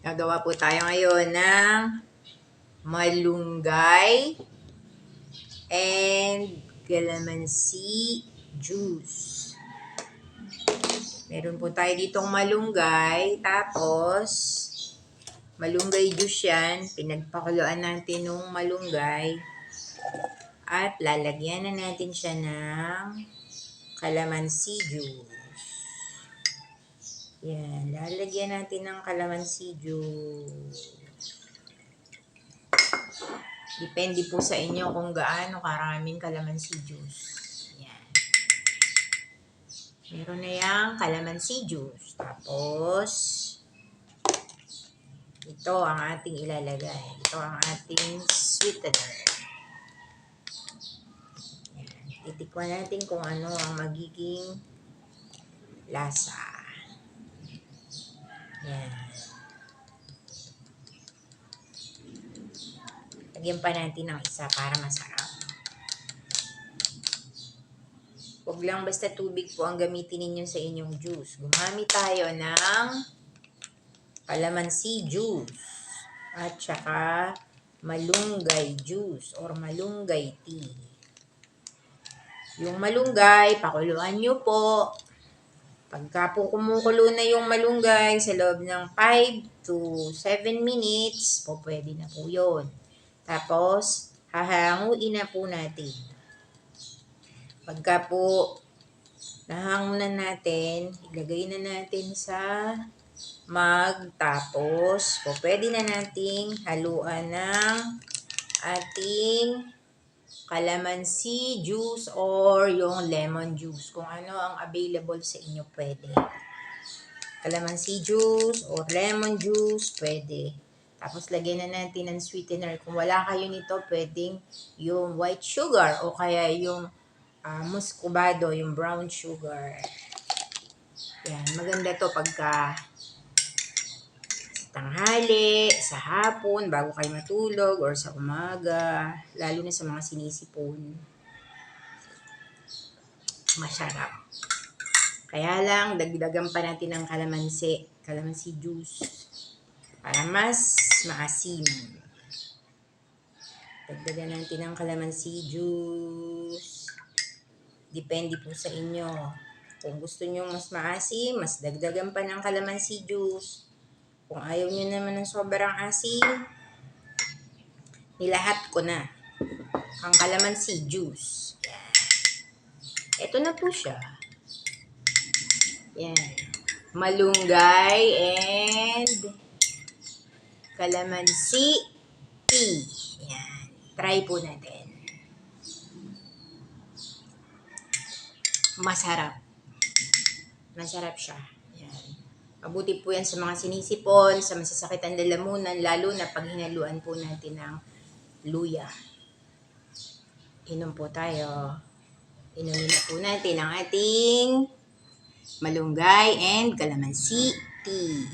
Gagawa po tayo ngayon ng malunggay and calamansi juice. Meron po tayo ditong malunggay, tapos malunggay juice yan. Pinagpakuluan natin ng malunggay at lalagyan na natin siya ng calamansi juice. Yan, lalagyan natin ng calamansi juice. Depende po sa inyo kung gaano karaming calamansi juice. Yan. Meron na yung calamansi juice. Tapos, ito ang ating ilalagay. Ito ang ating sweetener. Yan. Titikman natin kung ano ang magiging lasa. Yan. Lagyan pa natin ng isa para masarap. Huwag lang basta tubig po ang gamitin ninyo sa inyong juice. Gumamit tayo ng calamansi juice at saka malunggay juice or malunggay tea. Yung malunggay, pakuluan nyo po. Pagka po kumukulo na yung malunggay sa loob ng 5 to 7 minutes, po pwede na po yun. Tapos, hahanguin na po natin. Pagka po nahangunan natin, ilagay na natin sa mug. Tapos, po pwede na nating haluan ng ating calamansi juice or yung lemon juice. Kung ano ang available sa inyo, pwede. Calamansi juice or lemon juice, pwede. Tapos, lagyan na natin ng sweetener. Kung wala kayo nito, pwedeng yung white sugar o kaya yung muscovado, yung brown sugar. Yan, maganda to pagka sa tanghali, sa hapon, bago kayo matulog, or sa umaga, lalo na sa mga sinisipon. Masarap. Kaya lang, dagdagan pa natin ng calamansi juice para mas maasim. Dagdagan natin ng calamansi juice. Depende po sa inyo. Kung gusto nyo mas maasim, mas dagdagan pa ng calamansi juice. Kung ayaw nyo naman ng sobrang asim, nilahat ko na ang calamansi juice. Yan. Ito na po siya. Yan. Malunggay and calamansi tea. Yan. Try po natin. Masarap. Masarap siya. Yan. Mabuti po yan sa mga sinisipon, sa masasakit ang lalamunan, lalo na pag hinaluan po natin ng luya. Inom po tayo. Inumin na po natin ang ating malunggay and calamansi tea.